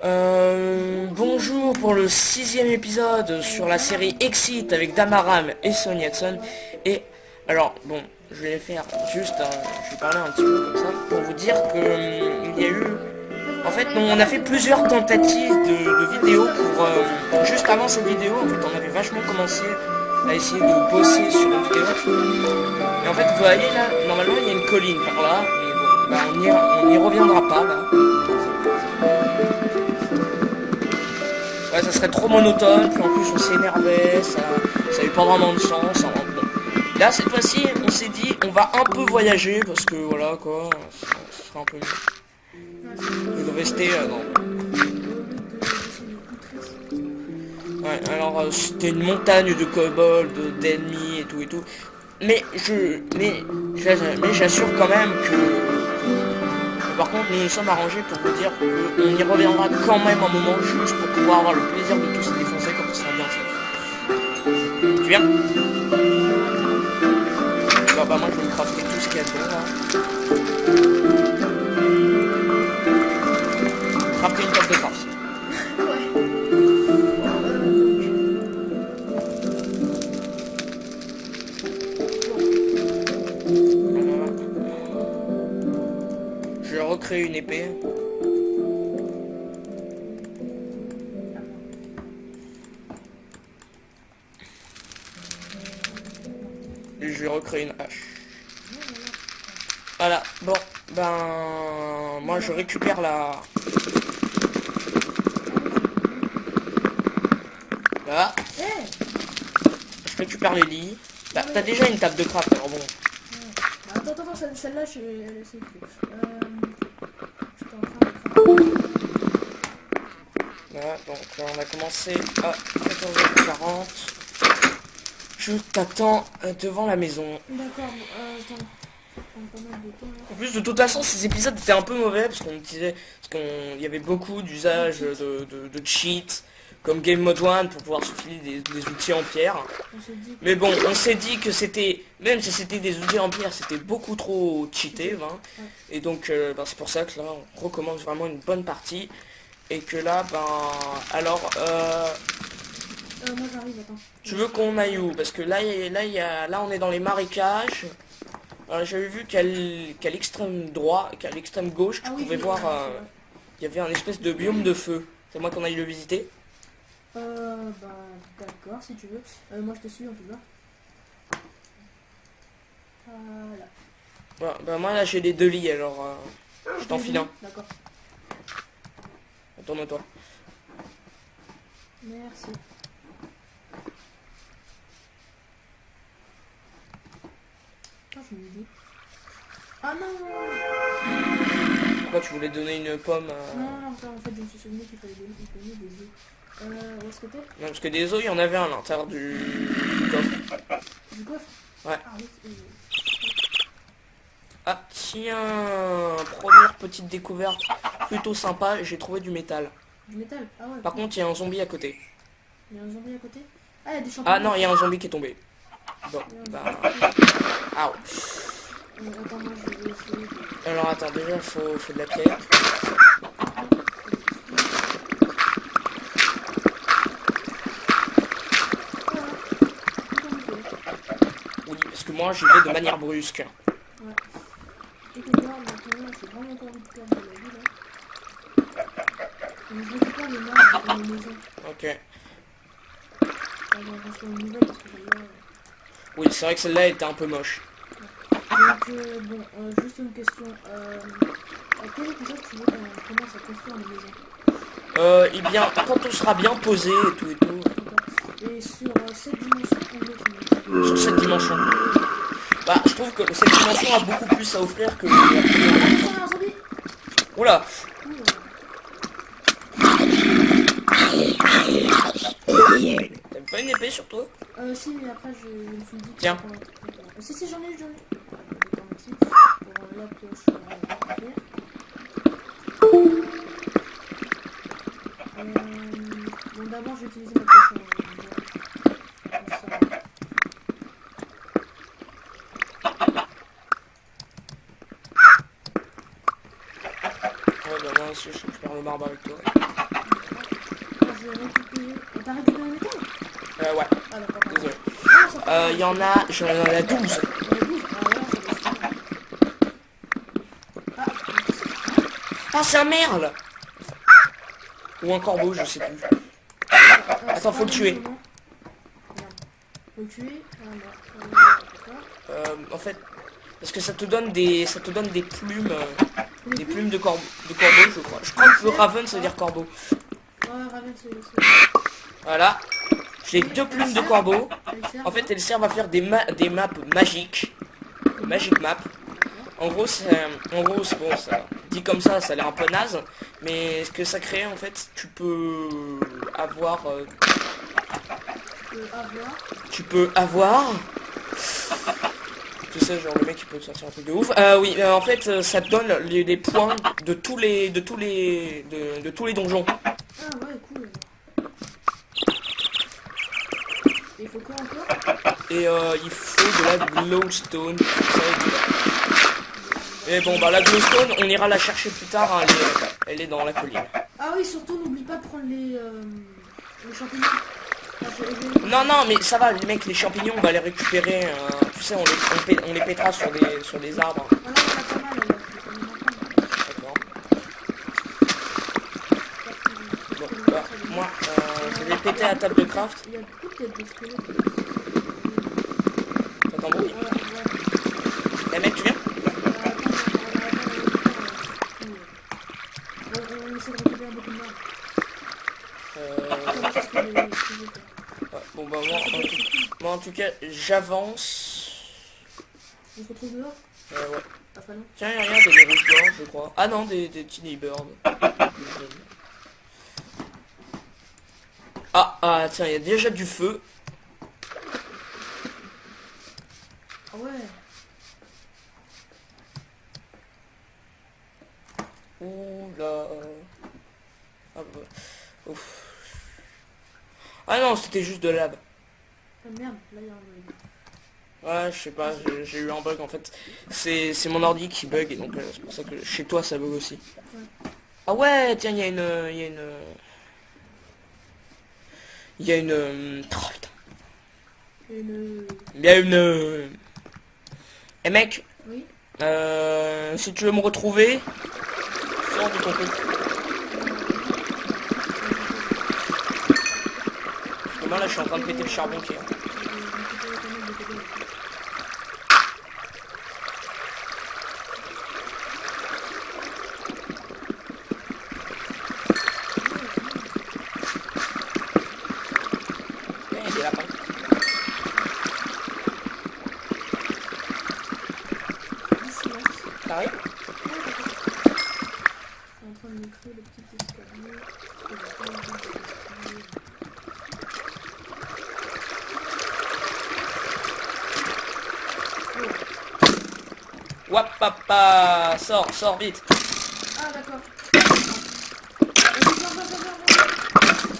Bonjour pour le 6e épisode sur la série Exit avec Damaram et Sonny Hudson. Et alors bon, je vais faire juste, je vais parler un petit peu comme ça pour vous dire que il y a eu, en fait, on a fait plusieurs tentatives de vidéos pour juste avant cette vidéo. En fait, on avait vachement commencé à essayer de bosser sur une vidéo. Et en fait, vous voyez là, normalement il y a une colline par là, mais bon, bah, on n'y reviendra pas là. Ouais, ça serait trop monotone, puis en plus on s'énervait, ça avait pas vraiment de sens. Alors, bon. Là, cette fois-ci, on s'est dit, on va un peu voyager, parce que voilà, quoi, ça serait un peu mieux. De rester dans... Ouais, alors c'était une montagne de kobolds, d'ennemis et tout et tout. Mais j'assure quand même que par contre, nous nous sommes arrangés pour vous dire qu'on y reviendra quand même un moment juste pour pouvoir avoir le plaisir de tous se défoncer comme ça bien fait. Tu viens? Bah moi je vais me crafter tout ce qu'il y a dedans là. Crafter une table de craft. Je vais recréer une épée. Et je vais recréer une hache. Voilà, bon, ben... Moi je récupère la... Là. Je récupère les lits. Bah, t'as déjà une table de craft, alors bon. Attends, celle-là, je sais plus. J'étais en train de faire. Voilà, donc là, on a commencé à 14h40. Je t'attends devant la maison. D'accord, attends. Pas mal de temps là. En plus, de toute façon, ces épisodes étaient un peu mauvais parce qu'on disait, parce qu'il y avait beaucoup d'usage de cheats, comme Game Mode 1 pour pouvoir se filer des outils en pierre. Mais bon, on s'est dit que c'était, même si c'était des outils en pierre, c'était beaucoup trop cheaté. Hein. Et donc, ben, c'est pour ça que là, on recommence vraiment une bonne partie. Et que là, ben, alors, Moi j'arrive, attends. tu veux qu'on aille où? Parce que là, là, on est dans les marécages. J'avais vu qu'à l'extrême droit, qu'à l'extrême gauche, tu pouvais voir, il y avait un espèce de biome de feu. C'est moi qu'on aille le visiter. Bah d'accord, si tu veux. Moi je te suis, on peut voir. Voilà. Voilà, bah moi là j'ai les 2 lits, alors je t'en file un. D'accord. Tourne-toi. Merci. Ah, je me dis. Ah non! Pourquoi tu voulais donner une pomme à... Non, en fait, je me suis souvenu qu'il fallait donner des œufs. Où est-ce que t'es? Non, parce que des œufs, il y en avait un à l'intérieur du coffre. Du coffre? Ouais. Ah oui, Ah, tiens, première petite découverte plutôt sympa, j'ai trouvé du métal. du métal? Ah ouais. Par contre, il y a un zombie à côté. Il y a un zombie à côté? Ah, il y a des champignons. Ah non, il y a un zombie qui est tombé. Bon, bah... Ah, Attends, moi je vais essayer de... alors attends, déjà il faut de la pierre. Oui, parce que moi j'y vais de manière brusque. Ouais. Écoute, moi, maintenant, j'ai vraiment pas envie de perdre de la vie, là. Mais je récupère les marques dans les maisons. Ok. Alors, j'en fais une nouvelle parce que celle-là... Oui, c'est vrai que celle-là était un peu moche. Donc, bon, juste une question. À quel épisode tu veux qu'on commence à construire les maisons? Eh bien, quand on sera bien posé et tout et tout. D'accord. Et sur cette dimension, on veut Sur cette dimension. Bah, je trouve que cette dimension a beaucoup plus à offrir que la première. Ah, un zombie! Oula. T'as pas une épée sur toi? Si, mais après, je me suis dit que... Tiens. Si, j'en ai. D'accord, merci. Pour la pioche en pierre. Bon, d'abord, je vais utiliser ma pioche en pierre. Ouais, bah moi aussi je récupère le marbre avec toi. je vais récupérer. T'as récupéré les métal? Ouais, Ah d'accord, pardon. désolé. Ah, ça fait Il y en a, j'en ai 12. Il y en a 12. Ah ouais, ça doit être... Ah, c'est un merle. Ou un corbeau, je sais plus. Attends, faut le tuer. Merde. Faut le tuer. Ah merde. En fait, parce que ça te donne des plumes, des plumes de corbeau, je crois. Je crois que Raven, ça veut dire corbeau. Ouais, Raven, c'est... Voilà. J'ai 2 plumes de corbeau. En fait, elles servent à faire des maps magiques. Magic map. En gros, c'est bon, ça dit comme ça a l'air un peu naze, mais ce que ça crée, en fait, tu peux avoir, tu sais, genre le mec qui peut te sortir un truc de ouf. Oui, en fait, ça te donne les points de tous les donjons. Ah ouais, cool. Et il faut quoi encore? Et il faut de la glowstone. Et bon, bah la glowstone, on ira la chercher plus tard. Hein, elle est dans la colline. Ah oui, surtout n'oublie pas de prendre les champignons. Non, mais ça va, les mecs, les champignons, on va les récupérer. Tu sais, on les pétera sur des arbres. Ah là, il y en a pas mal, alors. D'accord. Bon, bah, moi, je vais péter la table de craft. Il y a beaucoup de têtes de squelettes. T'entends bruit? Ouais. Eh mec, tu viens? On essaie de récupérer beaucoup de merde. Ouais, bon bah moi en tout cas j'avance. On se retrouve dehors? Ouais. Pas très long. Tiens, y'a rien, des rouges gorges je crois. Ah non, des tiny birds. Ah tiens, il y a déjà du feu. Ah ouais. Oula. Ah bah. Ouf. Ah non, c'était juste de lave. Ah merde, là il y a un bug. Ouais, je sais pas, j'ai eu un bug en fait. C'est mon ordi qui bug et donc c'est pour ça que chez toi ça bug aussi. Ouais. Ah ouais, tiens, il y a une... Oh putain. Il y a une... Eh mec, Oui. si tu veux me retrouver, sors de ton truc. Parce que moi là je suis en train de péter le charbon qui est... Il y a des lapins. T'arrives? En train de me créer le petit escalier. Wap papa, sors vite. Ah d'accord.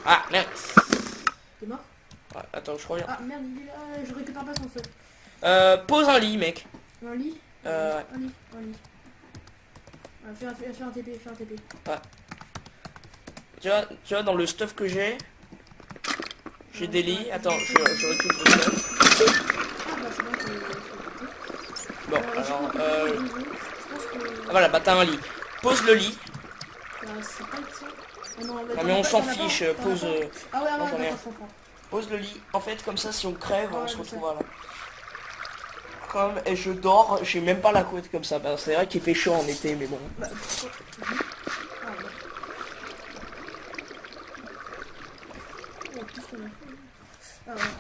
Ah merde. T'es mort? Ouais, attends, je reviens. Ah merde, il est là, je récupère pas son seul. Pose un lit, mec. Un lit? Ouais. Un lit. Fais un TP, fais un TP. Tu vois, dans le stuff que j'ai des lits. Attends, je récupère le stuff. Ah bah c'est bon, Bon, alors, je pense que... ah, voilà, bah t'as un lit. Pose le lit. c'est pas ça. Ah non, Non mais on s'en fiche, pose... Ah ouais, non, j'en ai un. d'accord, je comprends. Pose le lit. En fait, comme ça, si on crève, on Ouais, se je retrouve sais. là. Comme, et je dors, j'ai même pas la couette comme ça. Bah, c'est vrai qu'il fait chaud en été, mais bon. Bah, pourquoi? Ah ouais. Oh, qu'est-ce qu'on a fait? Ah ouais.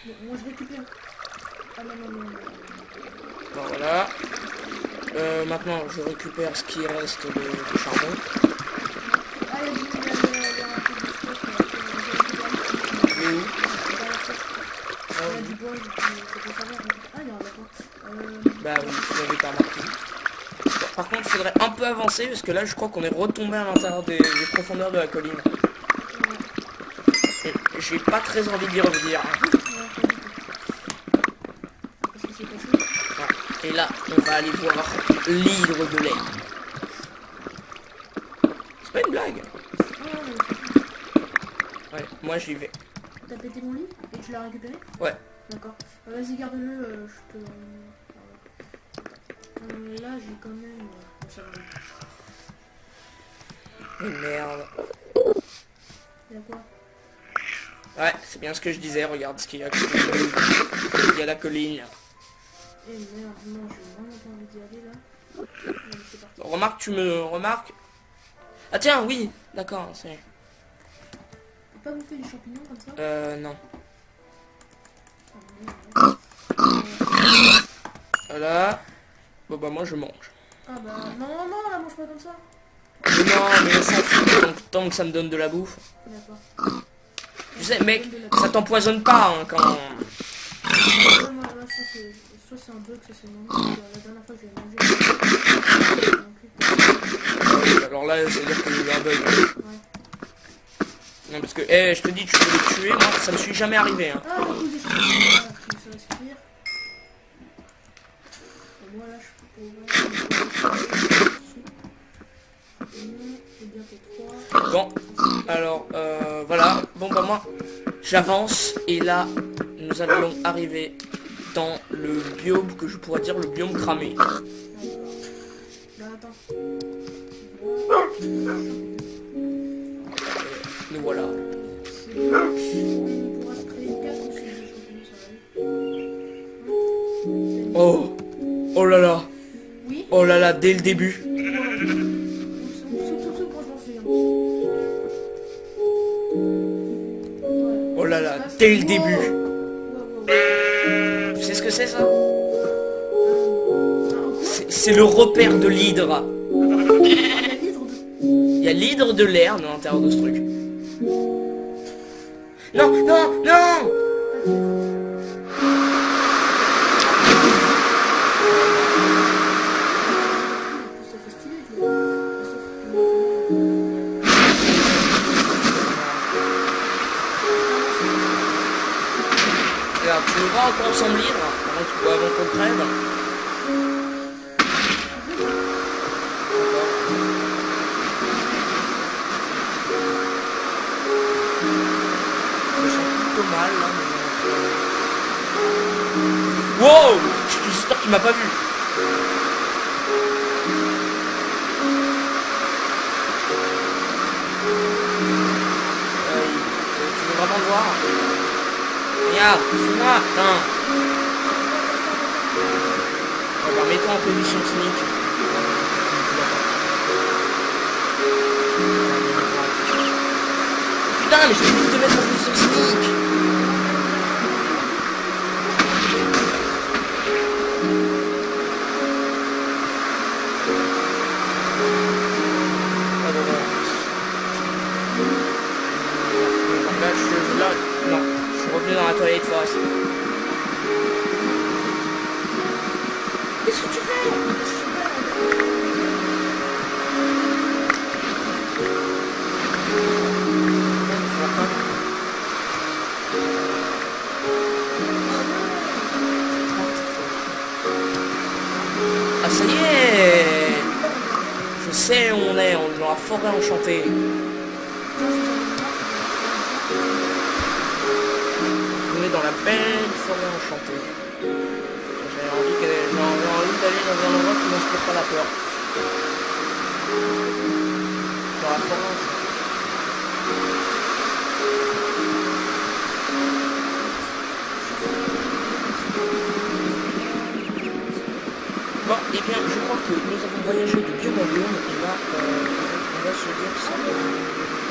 Bon, moi je récupère. Ah non. Bon, voilà. Maintenant, je récupère ce qui reste de charbon. Ah, il y a un peu de stock. Il est où? Il y a du bois, ça peut servir. Ah, il y a un lapin. Bah oui, je l'avais pas remarqué. Bon, par contre, il faudrait un peu avancer parce que là, je crois qu'on est retombé à l'intérieur des profondeurs de la colline. Et j'ai pas très envie d'y revenir. Qu'est-ce qui s'est passé? Ouais. Et là, on va aller voir l'hydre de lait. C'est pas une blague. Ah, Ouais, moi j'y vais. T'as pété mon lit et tu l'as récupéré? Ouais. D'accord. Vas-y, garde-le, je te... là, j'ai quand même... ça va. Mais merde. Y'a quoi? Ouais, c'est bien ce que je disais, regarde ce qu'il y a. Il y a la colline. Eh merde, non, j'ai vraiment pas envie d'y aller là. Allez, c'est parti. Remarque, tu me remarques. Ah tiens, oui, d'accord, c'est... T'as pas bouffé les champignons comme ça? Non. Ah, merde. Voilà. Bon bah moi je mange. Ah bah non, non, la mange pas comme ça. Mais non, mais on s'en fout tant que ça me donne de la bouffe. D'accord. Tu sais, mec, ça t'empoisonne pas hein, quand... Moi, là, soit c'est un bug, soit c'est non. La dernière fois que j'ai mangé, Alors là, c'est à dire que j'ai eu un bug. ouais. Non, parce que, eh, je te dis, tu peux les tuer, moi, ça me suis jamais arrivé. Hein. Ah, du coup, des champignons, voilà, ça va suffire. Et moi, là, je peux bientôt 3. Bon, alors, voilà. Bon, bah moi, j'avance, et là, nous allons arriver dans le biome que je pourrais dire le biome cramé. Bah, attends. Nous voilà. C'est bon. On pourra se créer 4 ou 6 champignons, ça va aller. Oh, oh là là, Oui. oh là là, dès le début. Sauf quand je m'en souviens. Oh là là, dès le début. Wow. Tu sais ce que c'est ça? C'est le repère de l'hydre. Il y a l'hydre de l'air dans l'intérieur de ce truc. Non, non, non! Regarde, tu nous vois encore ensemble libre avant qu'on crève. Je me sens plutôt mal là, mais... Wow! J'espère qu'il m'a pas vu. Tu veux vraiment le voir? Regarde, suis-moi, putain. Oh, bah, mets-toi en position sneak. Putain, mais je t'ai dit de te mettre en position sneak. Ah, bon, bon. Là, non, je suis revenu dans la toilette forest. Qu'est-ce que tu fais? Ah ça y est! Je sais où on est dans la forêt enchantée. On est dans la belle forêt enchantée. J'ai envie d'aller dans un endroit qui n'inspire pas la peur. Dans la forêt enchantée. Bon, et bien, je crois que nous avons voyagé de biome en biome, et là, on va se dire ça.